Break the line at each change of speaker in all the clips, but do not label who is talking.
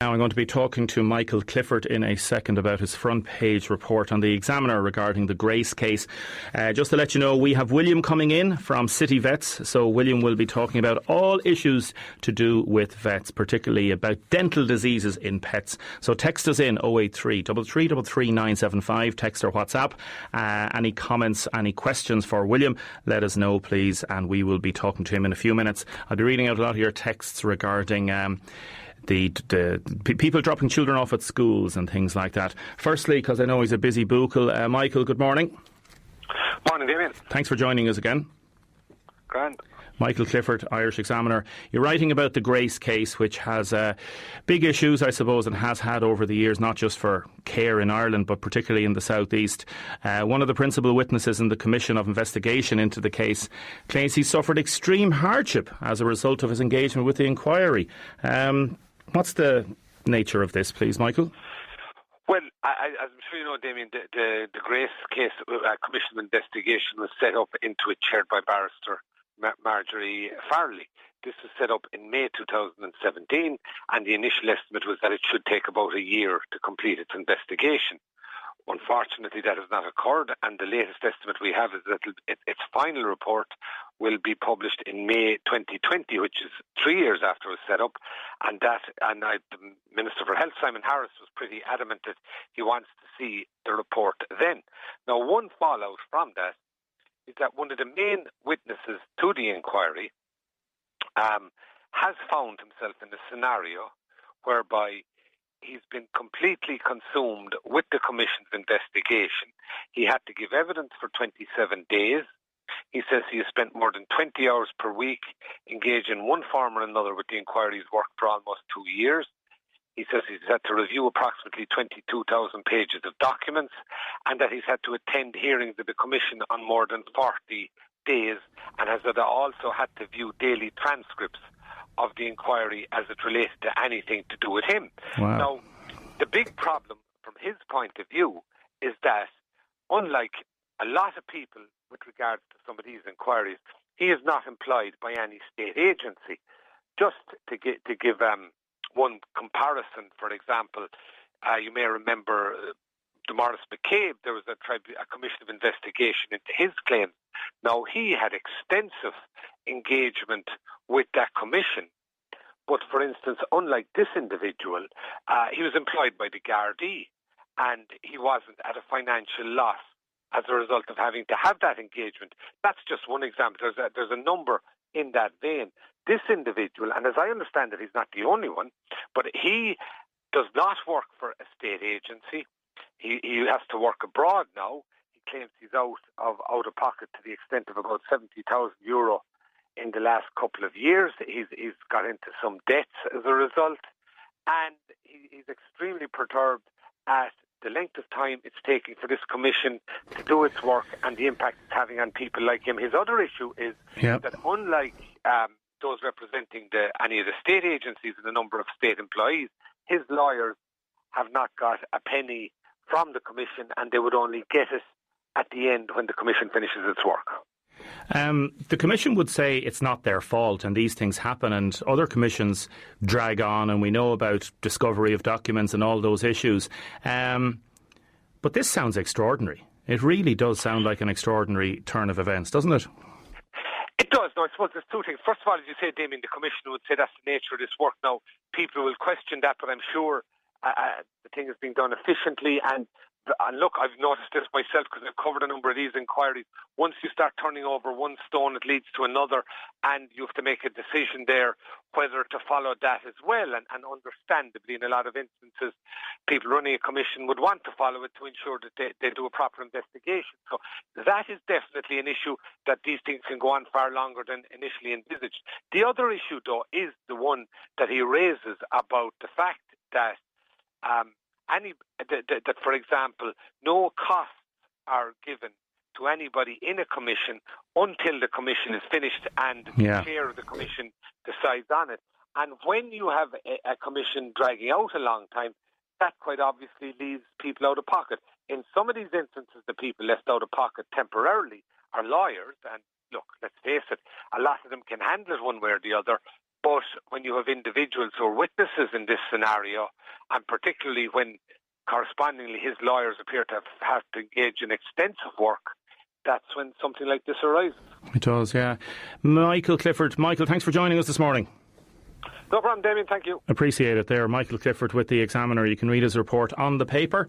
Now I'm going to be talking to Michael Clifford in a second about his front page report on the Examiner regarding the Grace case. Just to let you know, we have William coming in from City Vets. So William will be talking about all issues to do with vets, particularly about dental diseases in pets. So text us in 083 333 975, text or WhatsApp. Any comments, any questions for William, let us know please, and we will be talking to him in a few minutes. I'll be reading out a lot of your texts regarding the people dropping children off at schools and things like that. Firstly, because I know he's a busy bookle, Michael, good morning.
Morning, Damien.
Thanks for joining us again.
Grand.
Michael Clifford, Irish Examiner. You're writing about the Grace case, which has big issues, I suppose, and has had over the years, not just for care in Ireland, but particularly in the South East. One of the principal witnesses in the Commission of Investigation into the case claims he suffered extreme hardship as a result of his engagement with the inquiry. What's the nature of this, please, Michael?
Well, as I'm sure you know, Damien, the Grace case Commission of Investigation was set up into it, chaired by Barrister Marjorie Farley. This was set up in May 2017, and the initial estimate was that it should take about a year to complete its investigation. Unfortunately, that has not occurred, and the latest estimate we have is that its final report will be published in May 2020, which is 3 years after it was set up. And the Minister for Health, Simon Harris, was pretty adamant that he wants to see the report then. Now, one fallout from that is that one of the main witnesses to the inquiry has found himself in a scenario whereby he's been completely consumed with the Commission's investigation. He had to give evidence for 27 days. He says he has spent more than 20 hours per week engaged in one form or another with the inquiry's work for almost 2 years. He says he's had to review approximately 22,000 pages of documents, and that he's had to attend hearings of the Commission on more than 40 days, and has also had to view daily transcripts of the inquiry as it related to anything to do with him.
Wow.
Now, the big problem from his point of view is that, unlike a lot of people with regards to some of these inquiries, he is not employed by any state agency. Just to give one comparison, for example, you may remember the Maurice McCabe. There was a commission of investigation into his claims. Now, he had extensive engagement with that commission. But, for instance, unlike this individual, he was employed by the Gardaí, and he wasn't at a financial loss as a result of having to have that engagement. That's just one example. There's a number in that vein. This individual, and as I understand it, he's not the only one, but he does not work for a state agency. He has to work abroad now. He claims he's out of pocket to the extent of about €70,000 in the last couple of years. He's got into some debts as a result, and he's extremely perturbed at the length of time it's taking for this commission to do its work and the impact it's having on people like him. His other issue is that unlike those representing any of the state agencies and the number of state employees, his lawyers have not got a penny from the commission, and they would only get it at the end when the commission finishes its work.
The Commission would say it's not their fault and these things happen, and other commissions drag on, and we know about discovery of documents and all those issues. But this sounds extraordinary. It really does sound like an extraordinary turn of events, doesn't it?
It does. Now, I suppose there's two things. First of all, as you say, Damien, the Commission would say that's the nature of this work. Now, people will question that, but I'm sure the thing is being done efficiently. And look, I've noticed this myself because I've covered a number of these inquiries. Once you start turning over one stone, it leads to another, and you have to make a decision there whether to follow that as well. And understandably, in a lot of instances, people running a commission would want to follow it to ensure that they do a proper investigation. So that is definitely an issue, that these things can go on far longer than initially envisaged. The other issue, though, is the one that he raises about the fact that that, for example, no costs are given to anybody in a commission until the commission is finished and the chair of the commission decides on it. And when you have a commission dragging out a long time, that quite obviously leaves people out of pocket. In some of these instances, the people left out of pocket temporarily are lawyers, and look, let's face it, a lot of them can handle it one way or the other, But when you have individuals who are witnesses in this scenario, and particularly when correspondingly his lawyers appear to have to engage in extensive work, that's when something like this arises.
It does, yeah. Michael Clifford. Michael, thanks for joining us this morning.
No problem, Damien, thank you.
Appreciate it there. Michael Clifford with the Examiner. You can read his report on the paper,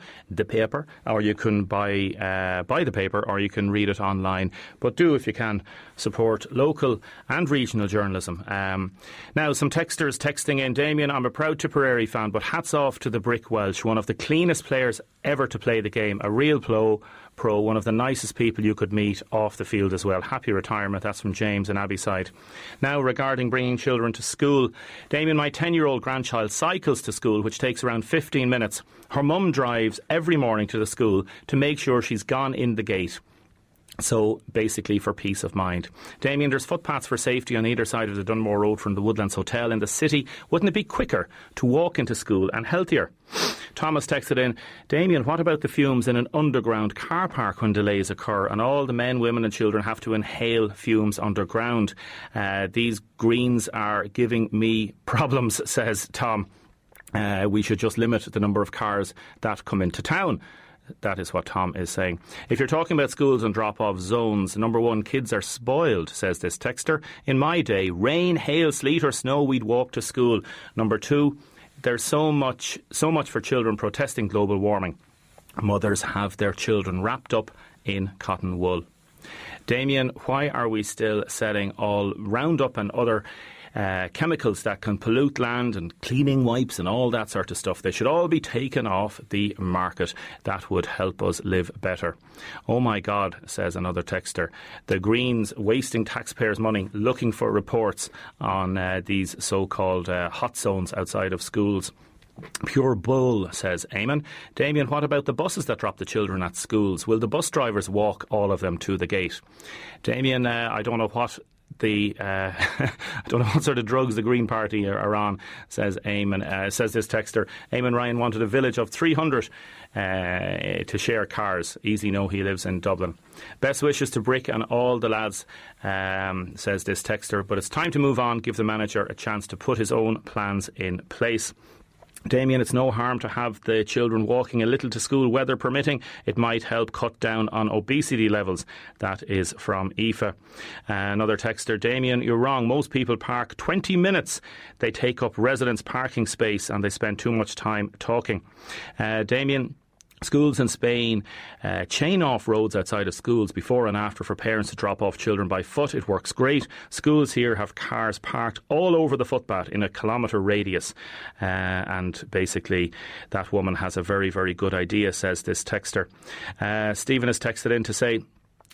or you can buy the paper, or you can read it online. But do, if you can, support local and regional journalism. Now, some texters texting in. Damien, I'm a proud Tipperary fan, but hats off to the Brick Welsh, one of the cleanest players ever to play the game. A real pro, one of the nicest people you could meet off the field as well. Happy retirement. That's from James in Abbeyside. Now, regarding bringing children to school, Damien, my 10-year-old grandchild cycles to school, which takes around 15 minutes. Her mum drives every morning to the school to make sure she's gone in the gate. So, basically, for peace of mind. Damien, there's footpaths for safety on either side of the Dunmore Road from the Woodlands Hotel in the city. Wouldn't it be quicker to walk into school and healthier? Thomas texted in, Damien, what about the fumes in an underground car park when delays occur and all the men, women and children have to inhale fumes underground? These greens are giving me problems, says Tom. We should just limit the number of cars that come into town. That is what Tom is saying. If you're talking about schools and drop-off zones, number one, kids are spoiled, says this texter. In my day, rain, hail, sleet or snow, we'd walk to school. Number two, there's so much for children protesting global warming. Mothers have their children wrapped up in cotton wool. Damien, why are we still selling all Roundup and other chemicals that can pollute land and cleaning wipes and all that sort of stuff? They should all be taken off the market. That would help us live better. Oh my God, says another texter. The Greens wasting taxpayers' money looking for reports on these so-called hot zones outside of schools. Pure bull, says Eamon. Damien, what about the buses that drop the children at schools? Will the bus drivers walk all of them to the gate? Damien, I don't know what I don't know what sort of drugs the Green Party are on, says Eamon. Says this texter, Eamon Ryan wanted a village of 300 to share cars. Easy no, he lives in Dublin. Best wishes to Brick and all the lads, says this texter. But it's time to move on, give the manager a chance to put his own plans in place. Damien, it's no harm to have the children walking a little to school, weather permitting. It might help cut down on obesity levels. That is from Aoife. Another texter, Damien, you're wrong. Most people park 20 minutes. They take up residence parking space and they spend too much time talking. Damien, schools in Spain chain off roads outside of schools before and after for parents to drop off children by foot. It works great. Schools here have cars parked all over the footpath in a kilometre radius. And basically that woman has a very, very good idea, says this texter. Stephen has texted in to say,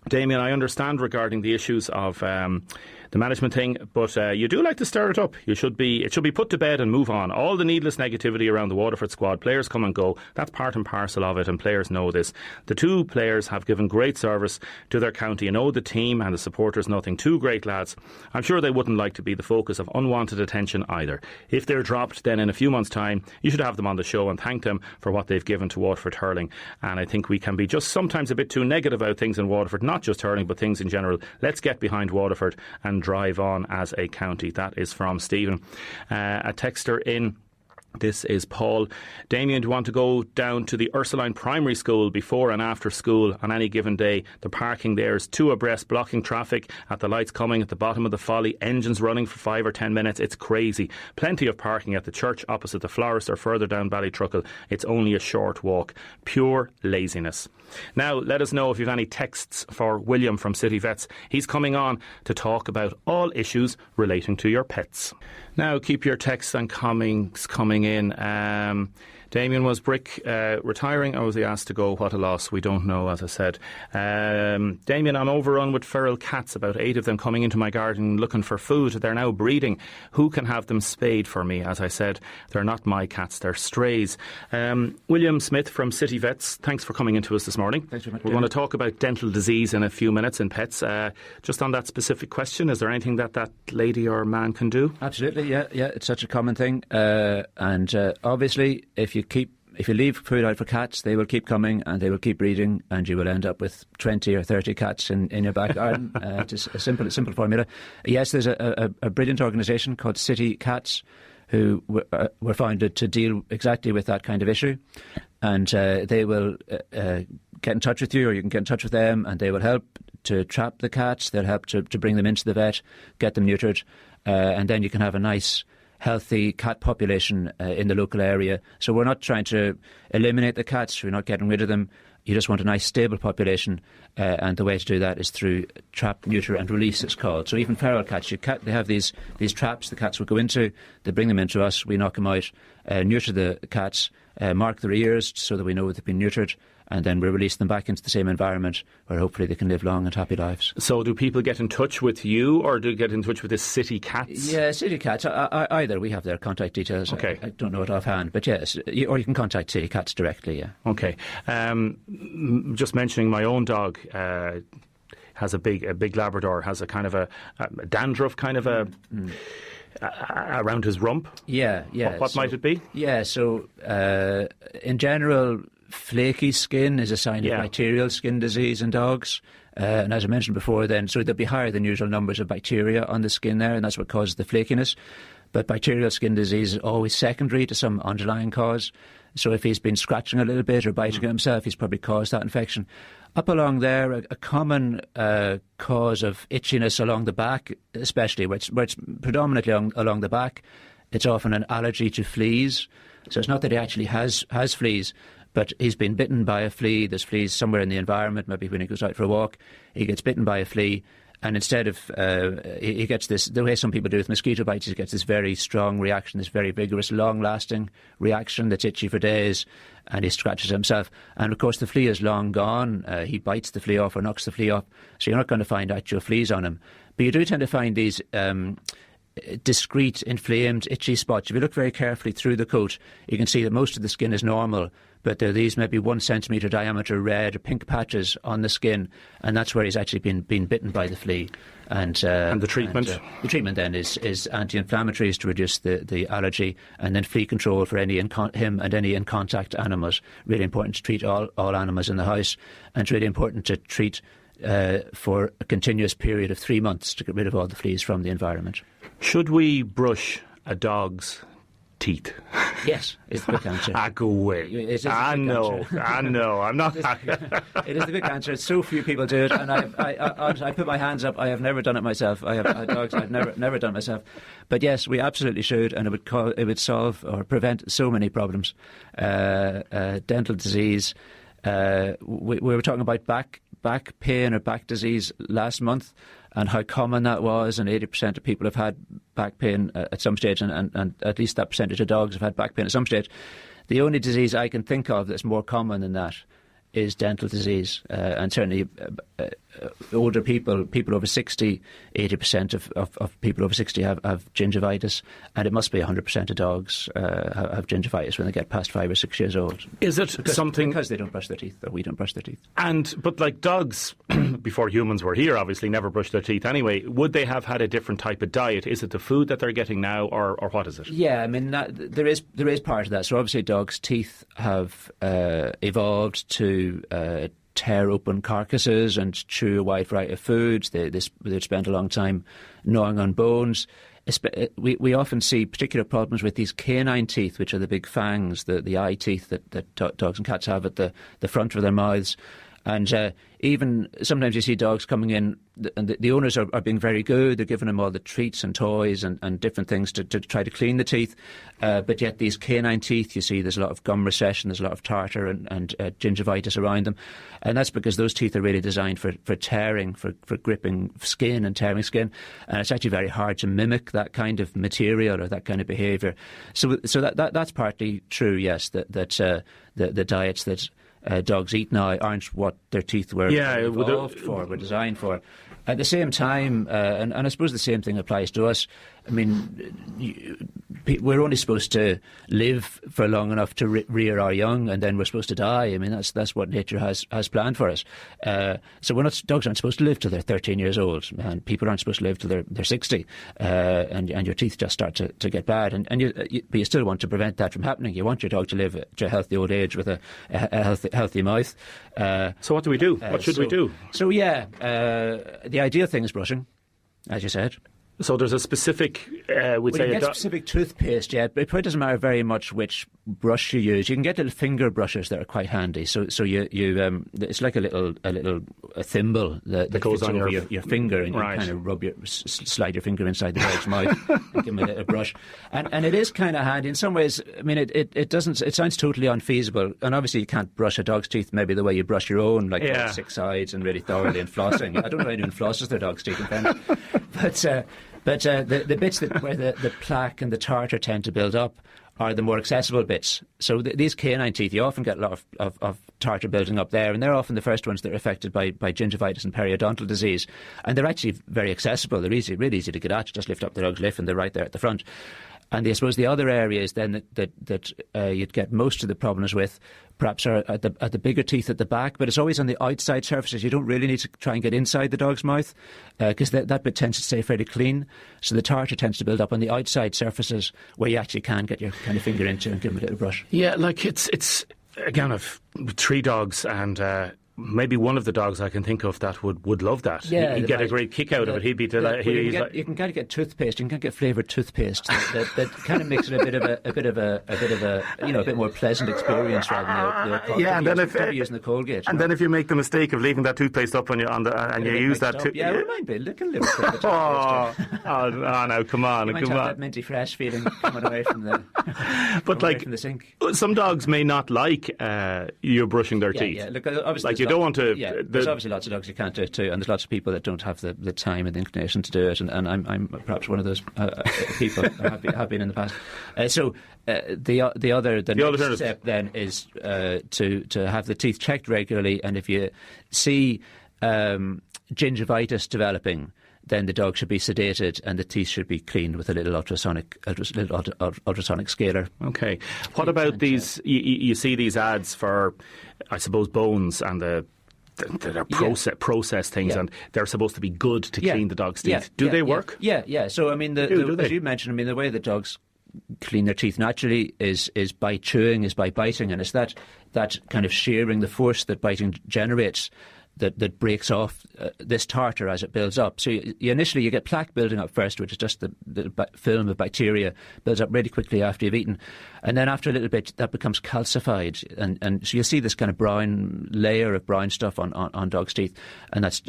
Damien, I understand regarding the issues of the management thing, but you do like to stir it up. It should be put to bed and move on. All the needless negativity around the Waterford squad, players come and go. That's part and parcel of it, and players know this. The two players have given great service to their county and owe the team and the supporters nothing. Two great lads. I'm sure they wouldn't like to be the focus of unwanted attention either. If they're dropped, then in a few months' time, you should have them on the show and thank them for what they've given to Waterford hurling. And I think we can be just sometimes a bit too negative about things in Waterford, not just hurling, but things in general. Let's get behind Waterford and drive on as a county. That is from Stephen. A texter in. This is Paul. Damien, do you want to go down to the Ursuline Primary School before and after school on any given day? The parking there is two abreast, blocking traffic at the lights coming at the bottom of the folly, engines running for 5 or 10 minutes. It's crazy. Plenty of parking at the church opposite the florist or further down Ballytruckle. It's only a short walk. Pure laziness. Now, let us know if you have any texts for William from City Vets. He's coming on to talk about all issues relating to your pets. Now, keep your texts and comments coming in. Damien, was Brick retiring or was he asked to go? What a loss. We don't know, as I said. Damien, I'm overrun with feral cats, about 8 of them coming into my garden looking for food. They're now breeding. Who can have them spayed for me? As I said, they're not my cats, they're strays. William Smith from City Vets, thanks for coming into us this morning.
Thanks very much.
We're going to talk about dental disease in a few minutes in pets. Just on that specific question, is there anything that lady or man can do?
Absolutely, yeah. It's such a common thing. And obviously, if you keep if you leave food out for cats, they will keep coming and they will keep breeding, and you will end up with 20 or 30 cats in your back garden. Just a simple formula. Yes, there's a brilliant organisation called City Cats who were founded to deal exactly with that kind of issue, and they will get in touch with you, or you can get in touch with them, and they will help to trap the cats. They'll help to bring them into the vet, get them neutered, and then you can have a nice, healthy cat population in the local area. So we're not trying to eliminate the cats, we're not getting rid of them. You just want a nice stable population, and the way to do that is through trap, neuter and release, it's called. So even feral cats, they have these traps the cats will go into, they bring them into us, we knock them out, neuter the cats, mark their ears so that we know they've been neutered, and then we release them back into the same environment where hopefully they can live long and happy lives.
So do people get in touch with you, or do you get in touch with the City Cats? Yeah,
City Cats, either. We have their contact details.
Okay.
I don't know it offhand, but yes, or you can contact City Cats directly, yeah.
Okay. Just mentioning my own dog has a big Labrador, has a kind of a dandruff kind of around his rump.
Yeah.
What might it be?
Yeah, so in general, flaky skin is a sign of bacterial skin disease in dogs. And as I mentioned before then, so there'll be higher than usual numbers of bacteria on the skin there, and that's what causes the flakiness. But bacterial skin disease is always secondary to some underlying cause. So if he's been scratching a little bit or biting himself, he's probably caused that infection. Up along there, a common cause of itchiness along the back, especially where it's predominantly along the back, it's often an allergy to fleas. So it's not that he actually has fleas, but he's been bitten by a flea. There's fleas somewhere in the environment, maybe when he goes out for a walk, he gets bitten by a flea, and instead of, he gets this, the way some people do with mosquito bites, he gets this very strong reaction, this very vigorous, long-lasting reaction that's itchy for days, and he scratches himself. And of course the flea is long gone. He bites the flea off or knocks the flea off, so you're not going to find actual fleas on him. But you do tend to find these discrete, inflamed, itchy spots. If you look very carefully through the coat, you can see that most of the skin is normal, but there are these maybe 1 centimetre diameter red or pink patches on the skin, and that's where he's actually been bitten by the flea. And
the treatment?
The treatment then is anti-inflammatories to reduce the allergy, and then flea control for him and any in-contact animals. Really important to treat all animals in the house, and it's really important to treat for a continuous period of 3 months to get rid of all the fleas from the environment.
Should we brush a dog's teeth?
Yes, it's the quick answer.
Go away. I know. I'm not.
It is the quick answer. So few people do it, and I put my hands up. I have never done it myself. I have had dogs. I've never done it myself. But yes, we absolutely should, and it would solve or prevent so many problems. Dental disease. We were talking about back pain or back disease last month, and how common that was, and 80% of people have had back pain at some stage, and at least that percentage of dogs have had back pain at some stage. The only disease I can think of that's more common than that is dental disease, and certainly older people over 60, 80% of people over 60 have gingivitis, and it must be 100% of dogs have gingivitis when they get past 5 or 6 years old.
Is it something...
Because they don't brush their teeth, or we don't brush their teeth.
But like dogs, before humans were here, obviously never brushed their teeth anyway. Would they have had a different type of diet? Is it the food that they're getting now, or what is it?
Yeah, I mean, there is part of that. So obviously dogs' teeth have evolved to tear open carcasses and chew a wide variety of foods. They spend a long time gnawing on bones. We often see particular problems with these canine teeth, which are the big fangs, the eye teeth that dogs and cats have at the front of their mouths. And even sometimes you see dogs coming in, and the owners are being very good. They're giving them all the treats and toys and different things to try to clean the teeth. But yet these canine teeth, you see there's a lot of gum recession, there's a lot of tartar and gingivitis around them. And that's because those teeth are really designed for tearing, for gripping skin and tearing skin. And it's actually very hard to mimic that kind of material or that kind of behaviour. So that's partly true, yes, that the diets that dogs eat now aren't what their teeth were were designed for. At the same time, and I suppose the same thing applies to us, I mean, we're only supposed to live for long enough to rear our young, and then we're supposed to die. I mean, that's what nature has planned for us. So dogs aren't supposed to live till they're 13 years old, and people aren't supposed to live till they're 60, and your teeth just start to get bad. But you still want to prevent that from happening. You want your dog to live to a healthy old age with a healthy mouth.
So what do we do? What should we do?
So the ideal thing is brushing, as you said.
So there's a specific,
you get specific toothpaste, yeah, but it probably doesn't matter very much which brush you use. You can get little finger brushes that are quite handy. So you it's like a little thimble that goes on your finger, and
right.
you kind of slide your finger inside the dog's mouth and give him a little brush. And it is kind of handy in some ways. I mean, it sounds totally unfeasible, and obviously you can't brush a dog's teeth maybe the way you brush your own, like on 6 sides and really thoroughly and flossing. I don't know anyone flosses their dog's teeth in fairness, but the bits where the plaque and the tartar tend to build up are the more accessible bits. So these canine teeth, you often get a lot of tartar building up there, and they're often the first ones that are affected by gingivitis and periodontal disease. And they're actually very accessible. They're really easy to get at. You just lift up the dog's lip and they're right there at the front. And I suppose the other areas then that you'd get most of the problems with perhaps are at the bigger teeth at the back, but it's always on the outside surfaces. You don't really need to try and get inside the dog's mouth because that bit tends to stay fairly clean. So the tartar tends to build up on the outside surfaces where you actually can get your kind of finger into and give them a little brush.
Yeah, like it's again, I've 3 dogs, and maybe one of the dogs I can think of that would love that.
Yeah,
he'd get a great kick out of it. He'd be delighted.
You can kind of get toothpaste. You can get flavoured toothpaste that kind of makes it a bit of a a bit more pleasant experience rather than and then using the Colgate.
And then if you make the mistake of leaving that toothpaste up and you use that too.
Yeah, remind me. Look a little bit.
Now come on.
Have that minty fresh feeling coming away from the.
But
from the sink.
Some dogs may not like you brushing their teeth.
Yeah, look, obviously.
Like you don't want to.
Yeah, there's obviously lots of dogs you can't do it too, and there's lots of people that don't have the time and the inclination to do it, and I'm perhaps one of those people. have been in the past. The next step then is to have the teeth checked regularly, and if you see gingivitis developing, then the dog should be sedated and the teeth should be cleaned with a little ultrasonic scaler. Okay.
What about these? You see these ads for, I suppose, bones and they're processed things, and they're supposed to be good to clean the dog's teeth. Do they work?
Yeah. So I mean, as you mentioned, the way that dogs clean their teeth naturally is by chewing, is by biting, and it's that kind of shearing, the force that biting generates that breaks off this tartar as it builds up. So you initially get plaque building up first, which is just the film of bacteria builds up really quickly after you've eaten, and then after a little bit that becomes calcified, and so you'll see this kind of brown layer of brown stuff on dogs' teeth, and that's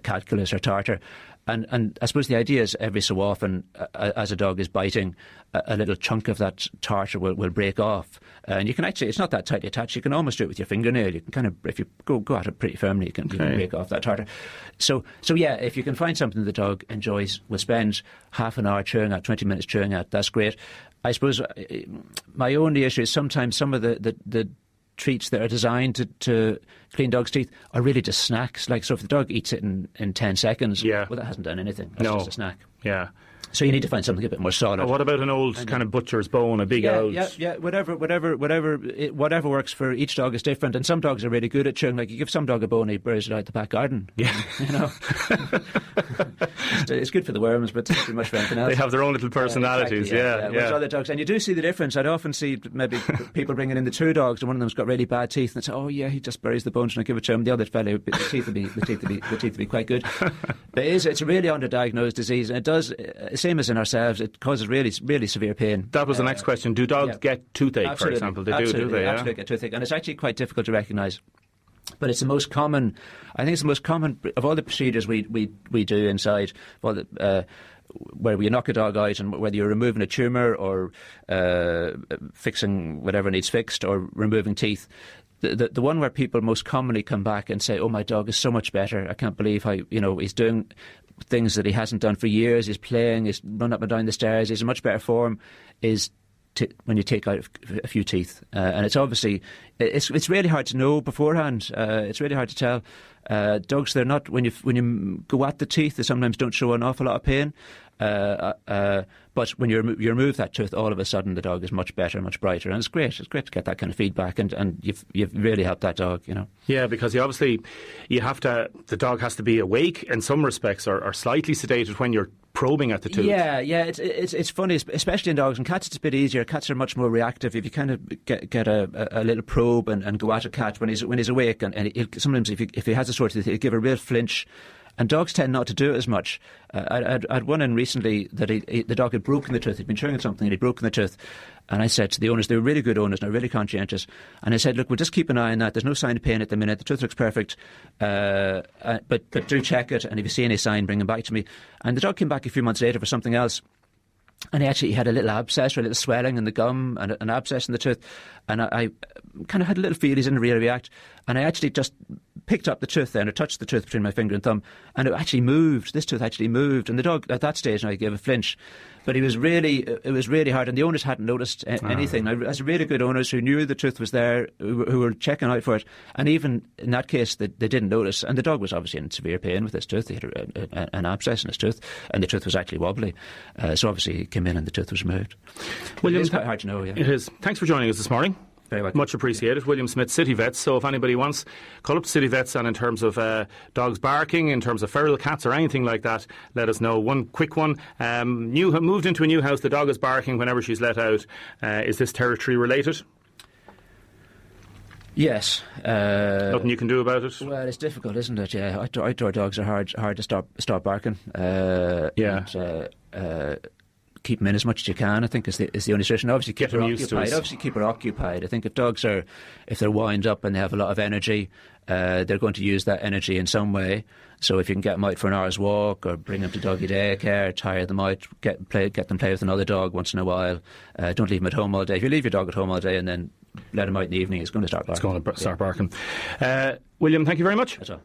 calculus or tartar. And I suppose the idea is every so often, as a dog is biting, a little chunk of that tartar will break off. And you can actually, it's not that tightly attached, you can almost do it with your fingernail. You can kind of, if you go at it pretty firmly, you can break off that tartar. So yeah, if you can find something the dog enjoys, will spend half an hour chewing at, 20 minutes chewing at, that's great. I suppose my only issue is sometimes some of the treats that are designed to clean dogs' teeth are really just snacks. Like, so if the dog eats it in 10 seconds, well, that hasn't done anything. That's just a snack.
Yeah.
So you need to find something a bit more solid.
What about an old kind of butcher's bone, a big old...
Yeah, whatever works for each dog is different, and some dogs are really good at chewing. Like, you give some dog a bone, he buries it out the back garden.
Yeah.
It's good for the worms, but it's too much for anything else.
They have their own little personalities,
exactly, yeah. Other dogs, and you do see the difference. I'd often see maybe people bringing in the 2 dogs, and one of them's got really bad teeth, and say, "Oh yeah, he just buries the bones and I give it to him." The other fellow, the teeth would be quite good. But it's a really underdiagnosed disease, and it does, same as in ourselves, it causes really, really severe pain.
That was the next question. Do dogs get toothache, for example? They do they?
Absolutely get toothache, and it's actually quite difficult to recognise. But it's the most common. I think it's the most common of all the procedures we do inside. Where you knock a dog out, and whether you're removing a tumour or fixing whatever needs fixed or removing teeth, the one where people most commonly come back and say, "Oh, my dog is so much better. I can't believe how he's doing things that he hasn't done for years. He's playing. He's run up and down the stairs. He's in much better form." Is when you take out a few teeth, and it's obviously it's really hard to know beforehand. It's really hard to tell. Dogs, they're not, when you go at the teeth, they sometimes don't show an awful lot of pain. But when you remove that tooth, all of a sudden the dog is much better, much brighter, and it's great. It's great to get that kind of feedback, and you've really helped that dog, you know.
Yeah, because the dog has to be awake in some respects, or slightly sedated when you're probing at the tooth.
Yeah, it's funny, especially in dogs. And cats, it's a bit easier. Cats are much more reactive. If you kind of get a little probe and go at a cat when he's awake, and sometimes if he has a sore tooth, he'll give a real flinch. And dogs tend not to do it as much. I'd one in recently that the dog had broken the tooth. He'd been chewing on something and he'd broken the tooth. And I said to the owners, they were really good owners and they're really conscientious. And I said, look, we'll just keep an eye on that. There's no sign of pain at the minute. The tooth looks perfect. But do check it. And if you see any sign, bring him back to me. And the dog came back a few months later for something else. And he had a little abscess or a little swelling in the gum and an abscess in the tooth. And I kind of had a little feel he didn't really react. And I actually just picked up the tooth then, or touched the tooth between my finger and thumb, and it actually moved. This tooth actually moved. And the dog, at that stage, now he gave a flinch. But it was really hard, and the owners hadn't noticed anything. I was really good owners who knew the tooth was there, who were checking out for it. And even in that case, they didn't notice. And the dog was obviously in severe pain with his tooth. He had an abscess in his tooth, and the tooth was actually wobbly. So obviously he came in and the tooth was removed.
William,
it's quite hard to know, yeah.
It is. Thanks for joining us this morning.
Very welcome.
Much appreciated. William Smith, City Vets. So if anybody wants, call up City Vets, and in terms of dogs barking, in terms of feral cats or anything like that, let us know. One quick one. Moved into a new house, the dog is barking whenever she's let out. Is this territory related?
Yes.
Nothing you can do about it?
Well, it's difficult, isn't it? Yeah, outdoor dogs are hard to stop barking.
Yeah.
And, keep them in as much as you can, I think, is the only solution. Obviously keep her occupied. I think if they're wound up and they have a lot of energy, they're going to use that energy in some way. So if you can get them out for an hour's walk, or bring them to doggy daycare, tire them out, get them play with another dog once in a while. Don't leave them at home all day. If you leave your dog at home all day and then let him out in the evening, he's going to start barking.
It's going to start barking. William, thank you very much.
That's all.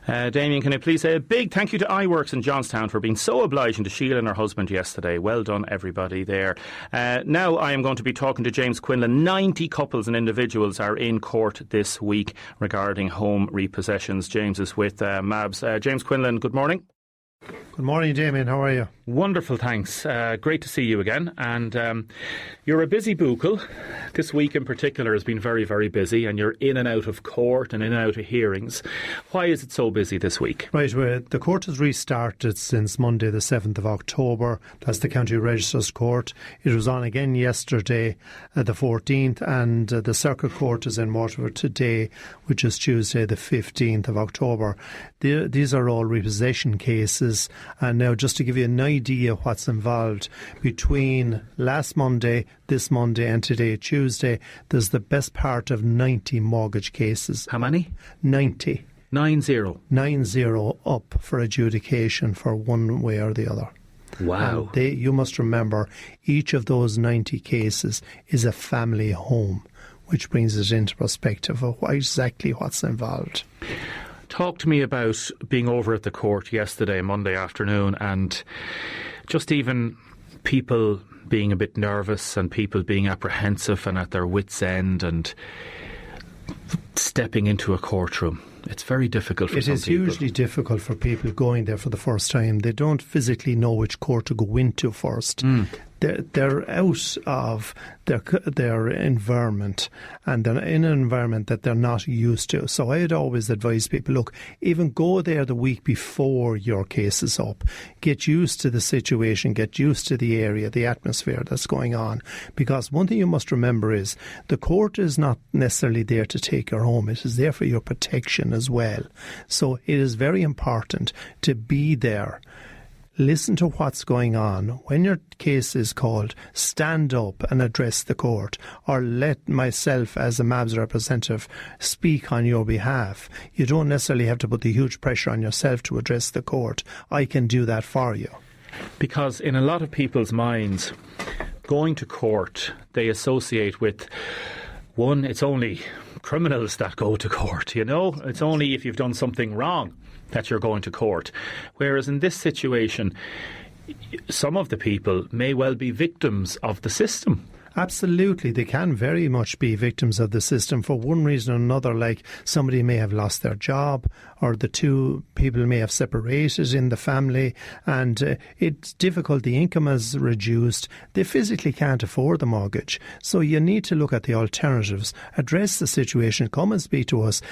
Damien, can I please say a big thank you to iWorks in Johnstown for being so obliging to Sheila and her husband yesterday. Well done, everybody there. Now I am going to be talking to James Quinlan. 90 couples and individuals are in court this week regarding home repossessions. James is with MABS. James Quinlan, good morning.
Good morning, Damien. How are you?
Wonderful, thanks. Great to see you again. And you're a busy bookle. This week in particular has been very, very busy, and you're in and out of court and in and out of hearings. Why is it so busy this week?
Right, the court has restarted since Monday the 7th of October. That's the County Registrar's Court. It was on again yesterday, the 14th, and the Circuit Court is in Waterford today, which is Tuesday the 15th of October. These are all repossession cases. And now, just to give you an idea of what's involved, between last Monday, this Monday and today, Tuesday, there's the best part of 90 mortgage cases.
How many?
90.
90.
90 up for adjudication for one way or the other.
Wow.
You must remember, each of those 90 cases is a family home, which brings it into perspective of exactly what's involved.
Talk to me about being over at the court yesterday, Monday afternoon, and just even people being a bit nervous and people being apprehensive and at their wits' end and stepping into a courtroom. It's very difficult for some people.
It is hugely difficult for people going there for the first time. They don't physically know which court to go into first. They're out of their environment, and they're in an environment that they're not used to. So I'd always advise people, look, even go there the week before your case is up. Get used to the situation, get used to the area, the atmosphere that's going on. Because one thing you must remember is the court is not necessarily there to take your home. It is there for your protection as well. So it is very important to be there. Listen to what's going on. When your case is called, stand up and address the court, or let myself as a MABS representative speak on your behalf. You don't necessarily have to put the huge pressure on yourself to address the court. I can do that for you.
Because in a lot of people's minds, going to court, they associate with, one, it's only criminals that go to court, you know? It's only if you've done something wrong that you're going to court. Whereas in this situation, some of the people may well be victims of the system.
Absolutely, they can very much be victims of the system for one reason or another, like somebody may have lost their job or the two people may have separated in the family and it's difficult, the income is reduced, they physically can't afford the mortgage. So you need to look at the alternatives, address the situation, come and speak to us.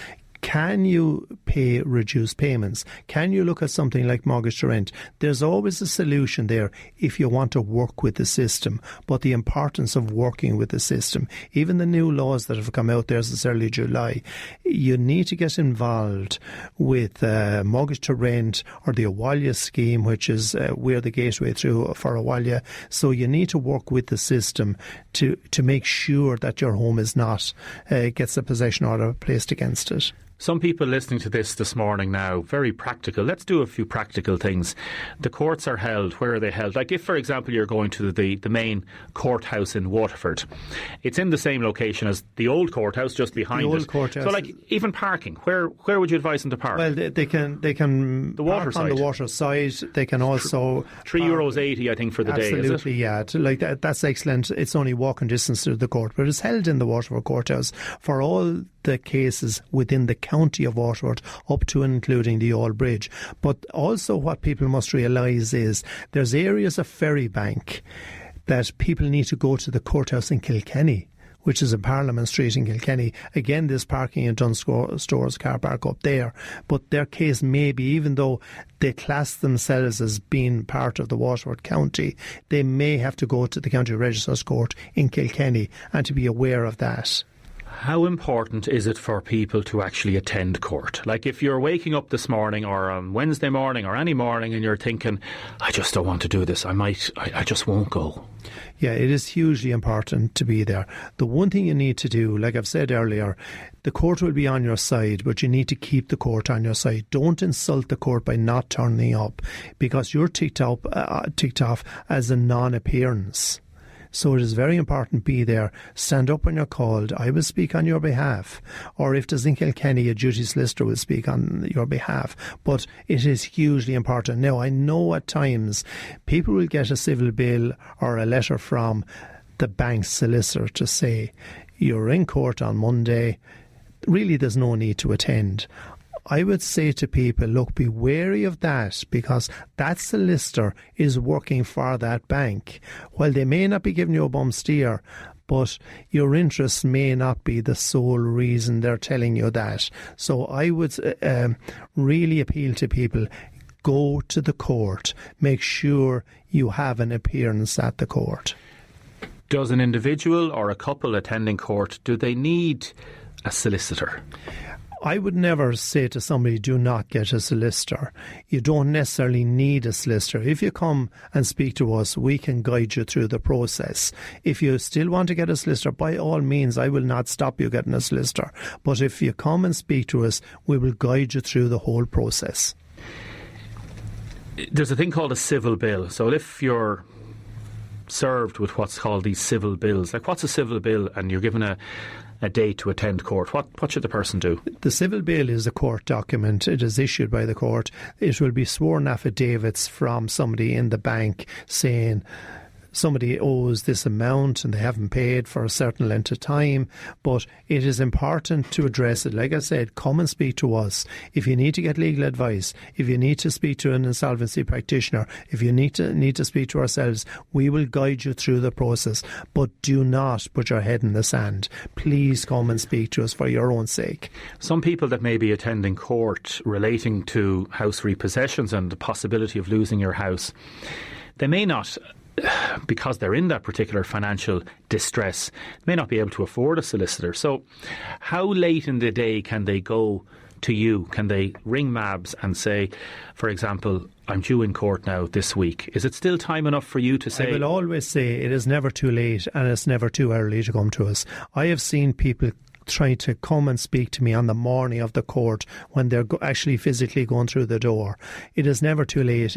Can you pay reduced payments? Can you look at something like mortgage to rent? There's always a solution there if you want to work with the system. But the importance of working with the system, even the new laws that have come out there since early July, you need to get involved with mortgage to rent or the Awalya scheme, which is we're the gateway through for Awalya. So you need to work with the system to make sure that your home is not gets a possession order placed against it.
Some people listening to this morning now, very practical. Let's do a few practical things. The courts are held. Where are they held? Like if, for example, you're going to the main courthouse in Waterford, it's in the same location as the old courthouse, just behind
the
it.
Old courthouse.
So, like even parking, where would you advise them to park?
Well, they can
the water
park
side.
On the water side. They can also
€3.80, I think, for the day.
Absolutely, yeah. Like that's excellent. It's only walking distance to the court, but it's held in the Waterford courthouse for all the cases within the county of Waterford, up to and including the All Bridge. But also what people must realise is there's areas of Ferrybank that people need to go to the courthouse in Kilkenny, which is in Parliament Street in Kilkenny. Again, there's parking in Dunstores car park up there. But their case may be, even though they class themselves as being part of the Waterford County, they may have to go to the County Registrar's Court in Kilkenny, and to be aware of that.
How important is it for people to actually attend court? Like if you're waking up this morning or on Wednesday morning or any morning and you're thinking, I just don't want to do this, I just won't go.
Yeah, it is hugely important to be there. The one thing you need to do, like I've said earlier, the court will be on your side, but you need to keep the court on your side. Don't insult the court by not turning up, because you're ticked off as a non-appearance. So it is very important, be there, stand up when you're called, I will speak on your behalf, or if there's in Kilkenny, a duty solicitor will speak on your behalf. But it is hugely important. Now, I know at times people will get a civil bill or a letter from the bank's solicitor to say, you're in court on Monday, really there's no need to attend. I would say to people, look, be wary of that, because that solicitor is working for that bank. While they may not be giving you a bum steer, but your interests may not be the sole reason they're telling you that. So I would really appeal to people, go to the court, make sure you have an appearance at the court.
Does an individual or a couple attending court, do they need a solicitor?
I would never say to somebody, do not get a solicitor. You don't necessarily need a solicitor. If you come and speak to us, we can guide you through the process. If you still want to get a solicitor, by all means, I will not stop you getting a solicitor. But if you come and speak to us, we will guide you through the whole process.
There's a thing called a civil bill. So if you're served with what's called these civil bills, like what's a civil bill, and you're given a date to attend court, what should the person do?
The civil bill is a court document. It is issued by the court. It will be sworn affidavits from somebody in the bank saying somebody owes this amount and they haven't paid for a certain length of time. But it is important to address it. Like I said, come and speak to us. If you need to get legal advice, if you need to speak to an insolvency practitioner, if you need to speak to ourselves, we will guide you through the process. But do not put your head in the sand. Please come and speak to us for your own sake.
Some people that may be attending court relating to house repossessions and the possibility of losing your house, they may not, because they're in that particular financial distress, may not be able to afford a solicitor. So how late in the day can they go to you? Can they ring MABS and say, for example, I'm due in court now this week? Is it still time enough for you to say?
I will always say it is never too late and it's never too early to come to us. I have seen people try to come and speak to me on the morning of the court when they're actually physically going through the door. It is never too late.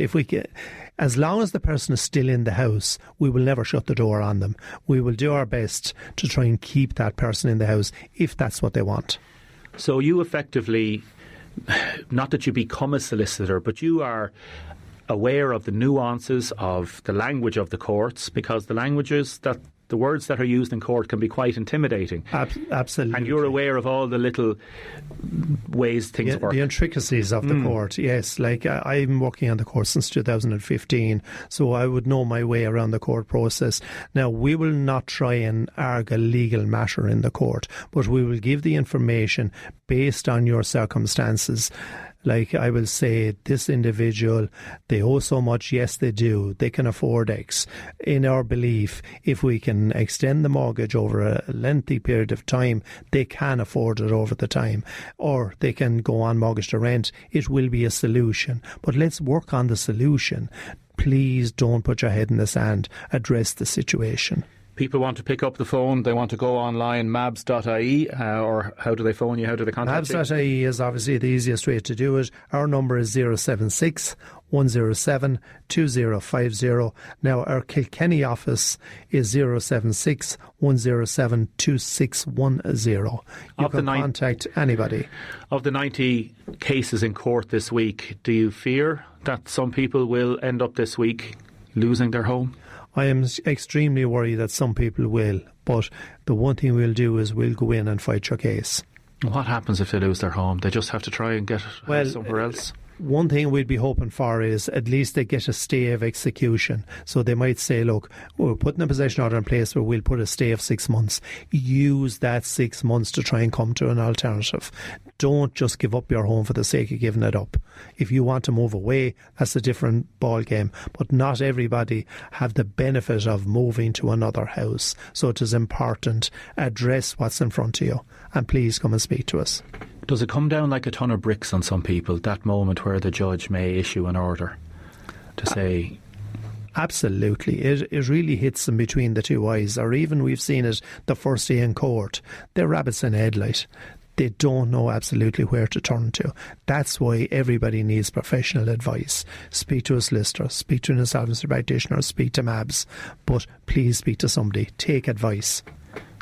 As long as the person is still in the house, we will never shut the door on them. We will do our best to try and keep that person in the house if that's what they want.
So you effectively, not that you become a solicitor, but you are aware of the nuances of the language of the courts, because the languages that the words that are used in court can be quite intimidating.
Absolutely.
And you're aware of all the little ways things work.
The intricacies of the court, yes. Like, I'm working on the court since 2015, so I would know my way around the court process. Now, we will not try and argue a legal matter in the court, but we will give the information based on your circumstances. Like, I will say, this individual, they owe so much. Yes, they do. They can afford X. In our belief, if we can extend the mortgage over a lengthy period of time, they can afford it over the time. Or they can go on mortgage to rent. It will be a solution. But let's work on the solution. Please don't put your head in the sand. Address the situation.
People want to pick up the phone, they want to go online, mabs.ie, or how do they phone you, how do they contact you?
Mabs.ie is obviously the easiest way to do it. Our number is 076 107 2050. Now, our Kilkenny office is 076 107 2610. You can contact anybody.
Of the 90 cases in court this week, do you fear that some people will end up this week losing their home?
I am extremely worried that some people will, but the one thing we'll do is we'll go in and fight your case.
What happens if they lose their home? They just have to try and get it somewhere else?
One thing we'd be hoping for is at least they get a stay of execution. So they might say, look, we're putting a possession order in place where we'll put a stay of 6 months. Use that 6 months to try and come to an alternative. Don't just give up your home for the sake of giving it up. If you want to move away, that's a different ball game. But not everybody have the benefit of moving to another house. So it is important. Address what's in front of you. And please come and speak to us.
Does it come down like a ton of bricks on some people, that moment where the judge may issue an order to say...
Absolutely. It really hits them between the two eyes. Or even we've seen it the first day in court. They're rabbits in a headlight. They don't know absolutely where to turn to. That's why everybody needs professional advice. Speak to a solicitor, speak to an insolvency practitioner, speak to MABS. But please speak to somebody. Take advice.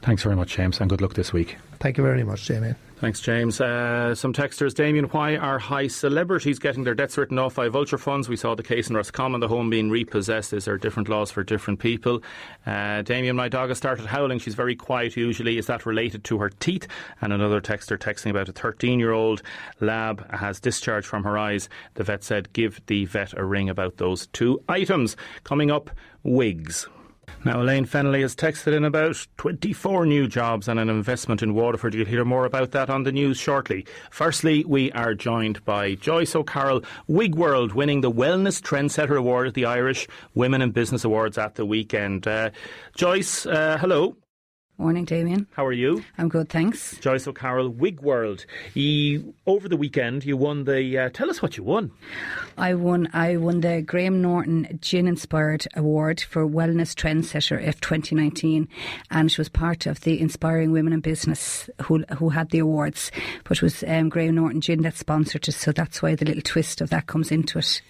Thanks very much, James, and good luck this week.
Thank you very much, Damien.
Thanks, James. Some texters. Damien, why are high celebrities getting their debts written off by vulture funds? We saw the case in Roscommon, the home being repossessed. Is there different laws for different people? Damien, my dog has started howling. She's very quiet usually. Is that related to her teeth? And another texter texting about a 13-year-old lab has discharge from her eyes. The vet said give the vet a ring about those two items. Coming up, wigs. Now, Elaine Fennelly has texted in about 24 new jobs and an investment in Waterford. You'll hear more about that on the news shortly. Firstly, we are joined by Joyce O Carroll, Wigworld, winning the Wellness Trendsetter Award at the Irish Women in Business Awards at the weekend. Joyce, hello.
Morning, Damien.
How are you?
I'm good, thanks.
Joyce O Carroll, Wigworld. Over the weekend, you won the... tell us what you won.
I won the Graham Norton Gin Inspired Award for Wellness Trendsetter of 2019, and she was part of the Inspiring Women in Business who had the awards. But it was Graham Norton Gin that sponsored it, so that's why the little twist of that comes into it.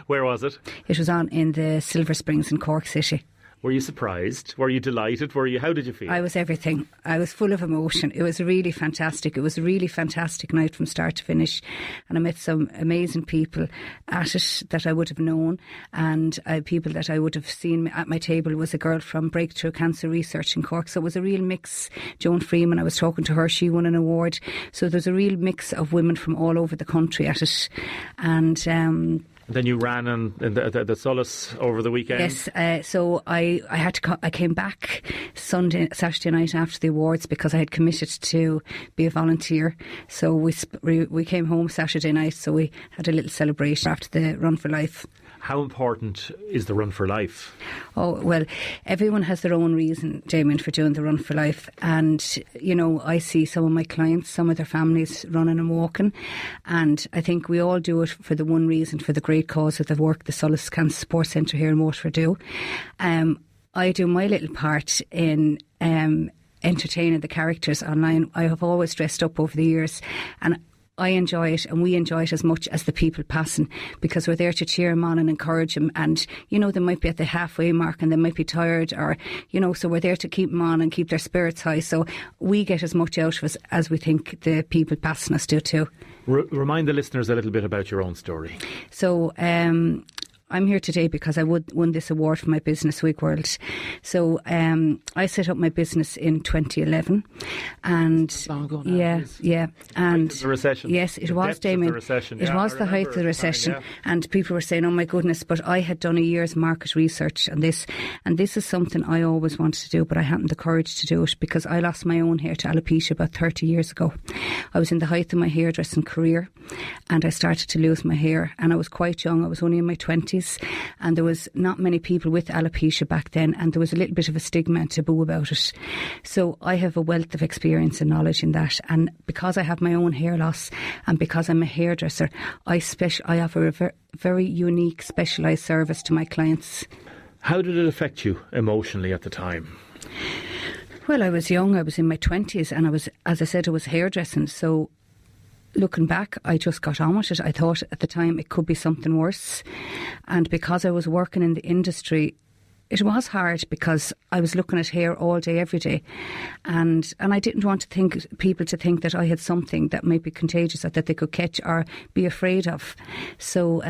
Where was it?
It was on in the Silver Springs in Cork City.
Were you surprised? Were you delighted? How did you feel?
I was everything. I was full of emotion. It was really fantastic. It was a really fantastic night from start to finish. And I met some amazing people at it that I would have known, and people that I would have seen at my table. Was a girl from Breakthrough Cancer Research in Cork. So it was a real mix. Joan Freeman, I was talking to her. She won an award. So there's a real mix of women from all over the country at it. And...
Then you ran in the Solace over the weekend.
Yes, so I had to. I came back Saturday night after the awards because I had committed to be a volunteer. So we came home Saturday night. So we had a little celebration after the Run for Life.
How important is the Run for Life?
Oh, well, everyone has their own reason, Damien, for doing the Run for Life. And, you know, I see some of my clients, some of their families running and walking. And I think we all do it for the one reason, for the great cause of the work the Solace Cancer Support Centre here in Waterford do. I do my little part in entertaining the characters online. I have always dressed up over the years, and I enjoy it, and we enjoy it as much as the people passing, because we're there to cheer them on and encourage them. And, you know, they might be at the halfway mark and they might be tired, or, you know, so we're there to keep them on and keep their spirits high. So we get as much out of us as we think the people passing us do too.
Remind the listeners a little bit about your own story.
So I'm here today because I won this award for my business, Wigworld. So I set up my business in 2011, and
long ago now,
and
the recession.
Yes, it was, Damien. It was the height of the recession, and people were saying, "Oh my goodness!" But I had done a year's market research on this, and this is something I always wanted to do, but I hadn't the courage to do it because I lost my own hair to alopecia about 30 years ago. I was in the height of my hairdressing career, and I started to lose my hair, and I was quite young. I was only in my 20s, and there was not many people with alopecia back then, and there was a little bit of a stigma and taboo about it. So I have a wealth of experience and knowledge in that, and because I have my own hair loss, and because I'm a hairdresser, I offer a very unique, specialised service to my clients.
How did it affect you emotionally at the time?
Well, I was young. I was in my 20s, and I was, as I said, I was hairdressing. So looking back, I just got on with it. I thought at the time it could be something worse. And because I was working in the industry, it was hard because I was looking at hair all day, every day. And I didn't want people to think that I had something that might be contagious, that they could catch or be afraid of. So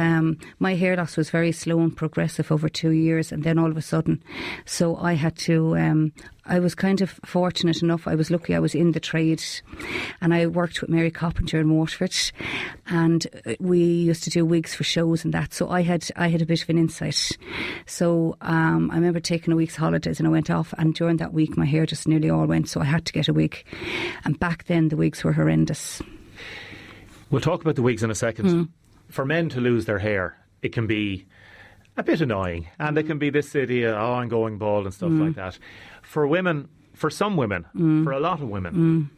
my hair loss was very slow and progressive over 2 years, and then all of a sudden. So I had to... I was kind of fortunate enough. I was lucky I was in the trade, and I worked with Mary Coppinger in Waterford, and we used to do wigs for shows and that. So I had a bit of an insight. So I remember taking a week's holidays, and I went off, and during that week my hair just nearly all went, so I had to get a wig. And back then the wigs were horrendous.
We'll talk about the wigs in a second. For men to lose their hair, it can be a bit annoying, and it can be this idea, I'm going bald and stuff like that. For women, for some women, for a lot of women,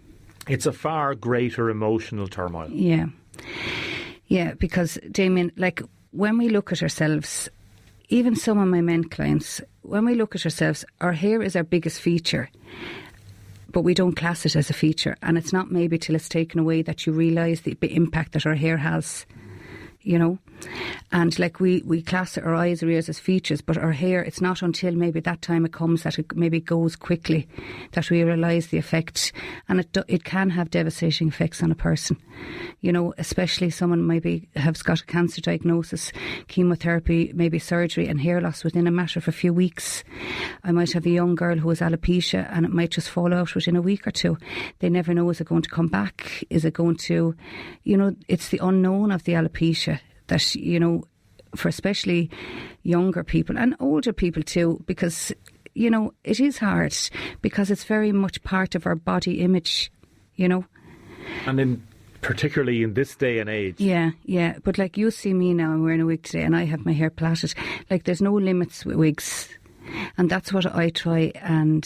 it's a far greater emotional turmoil. Yeah, because, Damien, like, when we look at ourselves, even some of my men clients, when we look at ourselves, our hair is our biggest feature, but we don't class it as a feature. And it's not maybe till it's taken away that you realise the impact that our hair has, you know. And like we class our eyes or ears as features, but our hair, it's not until maybe that time it comes that it maybe goes quickly that we realise the effect. And it can have devastating effects on a person, you know, especially someone maybe has got a cancer diagnosis, chemotherapy, maybe surgery, and hair loss within a matter of a few weeks. I might have a young girl who has alopecia, and it might just fall out within a week or two. They never know, is it going to come back? Is it going to, you know, it's the unknown of the alopecia that, you know, for especially younger people and older people too, because, you know, it is hard because it's very much part of our body image, you know. And particularly in this day and age. Yeah.
But like you see me now, I'm wearing a wig today and I have my hair plaited. Like there's no limits with wigs. And that's what I try, and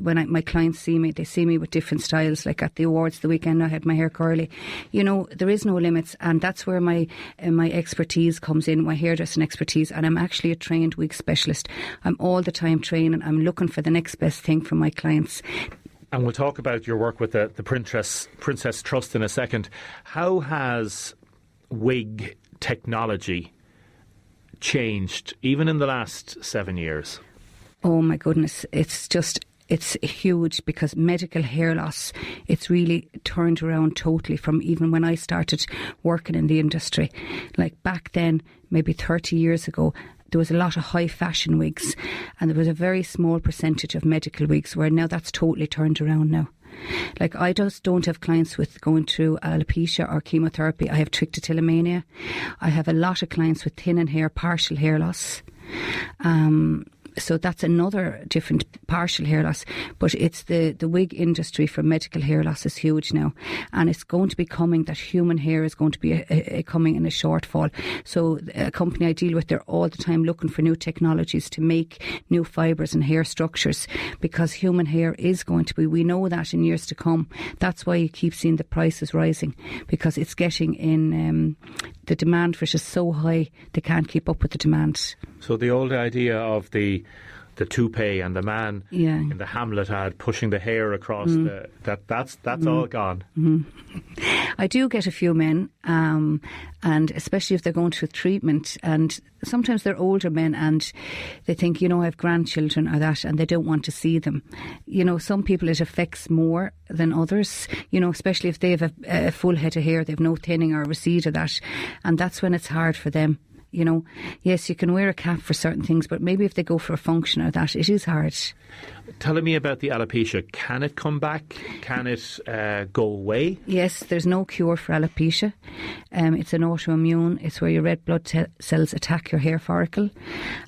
when my clients see me, they see me with different styles. Like at the awards the weekend, I had my hair curly. You know, there is no limits, and that's where my expertise comes in, my hairdressing expertise. And I'm actually a trained wig specialist. I'm all the time training. I'm looking for the next best thing for my clients.
And we'll talk about your work with the Princess Trust in a second. How has wig technology changed, even in the last 7 years?
Oh my goodness, it's huge, because medical hair loss, it's really turned around totally from even when I started working in the industry. Like back then, maybe 30 years ago, there was a lot of high fashion wigs, and there was a very small percentage of medical wigs, where now that's totally turned around now. Like I just don't have clients with going through alopecia or chemotherapy. I have trichotillomania. I have a lot of clients with thinning hair, partial hair loss. So that's another different partial hair loss. But it's the wig industry for medical hair loss is huge now. And it's going to be coming that human hair is going to be coming in a shortfall. So a company I deal with, they're all the time looking for new technologies to make new fibres and hair structures, because human hair is going to be, we know that in years to come. That's why you keep seeing the prices rising, because it's getting in, the demand for it is so high, they can't keep up with the demand.
So the old idea of the toupee and the man in the Hamlet ad pushing the hair across that's all gone.
I do get a few men, and especially if they're going through treatment, and sometimes they're older men and they think, you know, I have grandchildren or that, and they don't want to see them. You know, some people it affects more than others, you know, especially if they have a full head of hair, they have no thinning or recede of that, and that's when it's hard for them. you know. Yes, you can wear a cap for certain things, but maybe if they go for a function or that, it is hard.
Telling me about the alopecia. Can it come back? Can it go away?
Yes, there's no cure for alopecia. It's an autoimmune. It's where your red blood cells attack your hair follicle.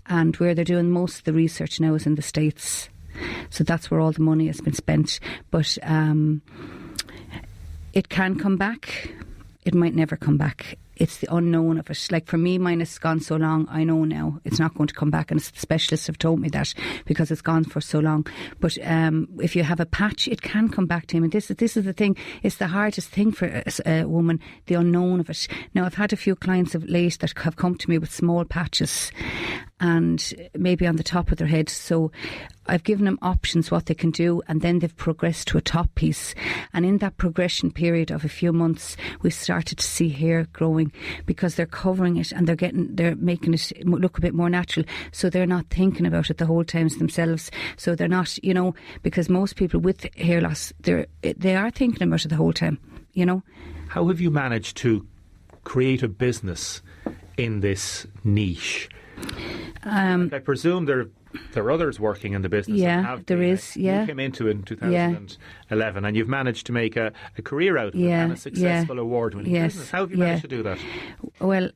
And where they're doing most of the research now is in the States. So that's where all the money has been spent. But it can come back. It might never come back. It's the unknown of it. Like for me, mine has gone so long, I know now it's not going to come back, and the specialists have told me that because it's gone for so long. But if you have a patch, it can come back to him. And this is the thing. It's the hardest thing for a woman, the unknown of it. Now, I've had a few clients of late that have come to me with small patches and maybe on the top of their head. So I've given them options what they can do, and then they've progressed to a top piece. And in that progression period of a few months, we started to see hair growing because they're covering it and they're making it look a bit more natural. So they're not thinking about it the whole time themselves. So they're not, you know, because most people with hair loss, they are thinking about it the whole time, you know.
How have you managed to create a business in this niche? I presume there are others working in the business.
Yeah, there is. Yeah,
you came into it in 2011, and you've managed to make a career out of it and a successful award-winning business. How have you managed to do that?
Well,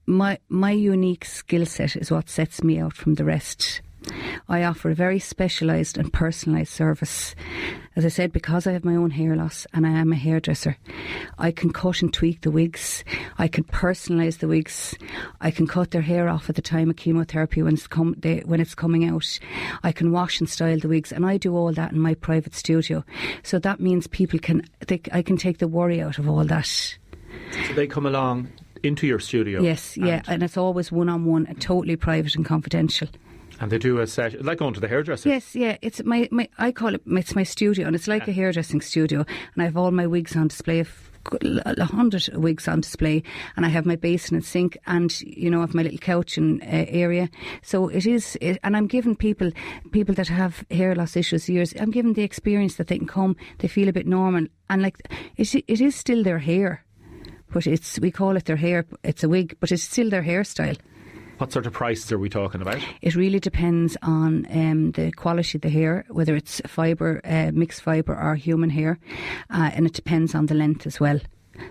my unique skill set is what sets me out from the rest. I offer a very specialised and personalised service. As I said, because I have my own hair loss and I am a hairdresser, I can cut and tweak the wigs. I can personalise the wigs. I can cut their hair off at the time of chemotherapy when it's coming out. I can wash and style the wigs, and I do all that in my private studio. So that means I can take the worry out of all that.
So they come along into your studio?
Yes, and it's always one-on-one and totally private and confidential.
And they do a session, like going to the hairdresser?
Yes, yeah. It's I call it, it's my studio, and it's like a hairdressing studio. And I have all my wigs on display, 100 wigs on display, and I have my basin and sink, and, you know, I have my little couch and area. So and I'm giving people that have hair loss issues years, I'm giving the experience that they can come, they feel a bit normal. And like, it is still their hair, but we call it their hair, it's a wig, but it's still their hairstyle.
What sort of prices are we talking about?
It really depends on the quality of the hair, whether it's fibre, mixed fibre or human hair, and it depends on the length as well.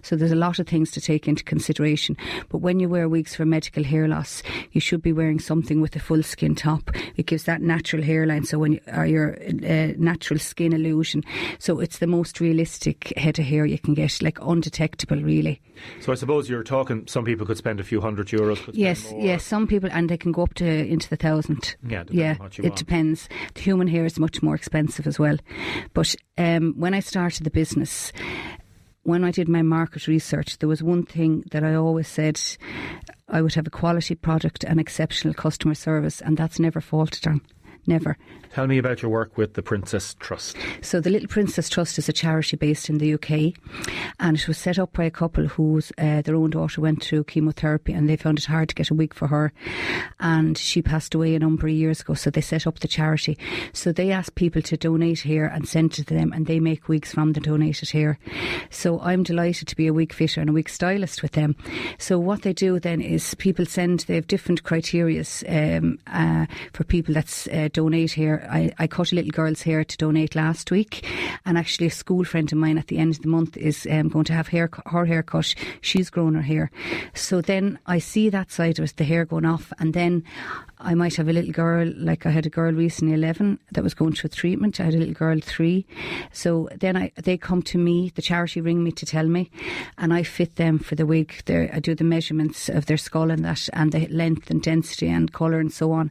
So there's a lot of things to take into consideration. But when you wear wigs for medical hair loss, you should be wearing something with a full skin top. It gives that natural hairline, so your natural skin illusion. So it's the most realistic head of hair you can get, like undetectable, really.
So I suppose you're talking, some people could spend a few €100.
Yes, some people, and they can go up to into the 1,000.
Yeah, what you want.
Depends. The human hair is much more expensive as well. But when I started the business, when I did my market research, there was one thing that I always said: I would have a quality product and exceptional customer service, and that's never faltered on. Never.
Tell me about your work with the Princess Trust.
So the Little Princess Trust is a charity based in the UK, and it was set up by a couple whose their own daughter went through chemotherapy, and they found it hard to get a wig for her, and she passed away a number of years ago. So they set up the charity. So they ask people to donate hair and send it to them, and they make wigs from the donated hair. So I'm delighted to be a wig fitter and a wig stylist with them. So what they do then is they have different criteria for people that's donate hair. I cut a little girl's hair to donate last week, and actually a school friend of mine at the end of the month is going to have her hair cut. She's grown her hair. So then I see that side of it, the hair going off, and then I might have a little girl, like I had a girl recently 11 that was going through a treatment. I had a little girl 3. So then they come to me, the charity ring me to tell me, and I fit them for the wig. I do the measurements of their skull and that, and the length and density and colour and so on.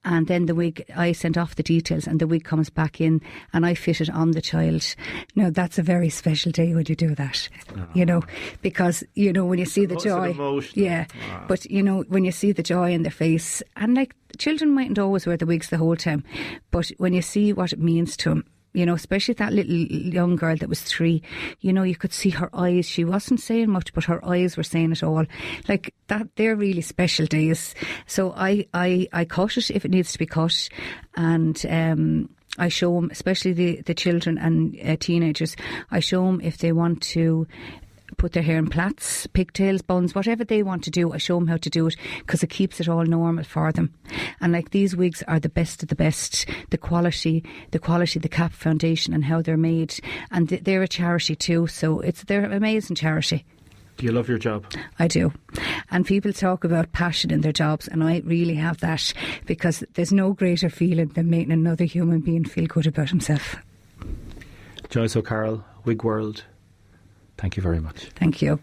And then the wig, I send off the details, and the wig comes back in, and I fit it on the child. Now that's a very special day when you do that, you know, because, you know, when you see the joy. Yeah, but, you know, when you see the joy in their face, and like, children mightn't always wear the wigs the whole time, but when you see what it means to them, you know, especially that little young girl that was 3, you know, you could see her eyes. She wasn't saying much, but her eyes were saying it all. Like that, they're really special days. So I cut it if it needs to be cut, and I show them, especially the children and teenagers, I show them if they want to put their hair in plaits, pigtails, buns, whatever they want to do. I show them how to do it because it keeps it all normal for them. And like these wigs are the best of the best. The quality, the Cap Foundation and how they're made. And they're a charity too, so they're an amazing charity.
Do you love your job?
I do. And people talk about passion in their jobs, and I really have that, because there's no greater feeling than making another human being feel good about himself.
Joyce O Carroll, Wigworld, thank you very much.
Thank you.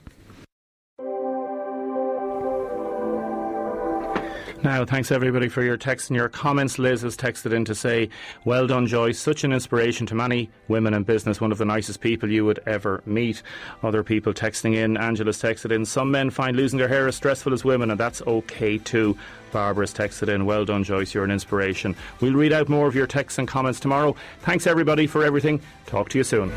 Now, thanks everybody for your texts and your comments. Liz has texted in to say, well done, Joyce. Such an inspiration to many women in business. One of the nicest people you would ever meet. Other people texting in. Angela's texted in, some men find losing their hair as stressful as women, and that's okay too. Barbara's texted in, well done, Joyce. You're an inspiration. We'll read out more of your texts and comments tomorrow. Thanks everybody for everything. Talk to you soon.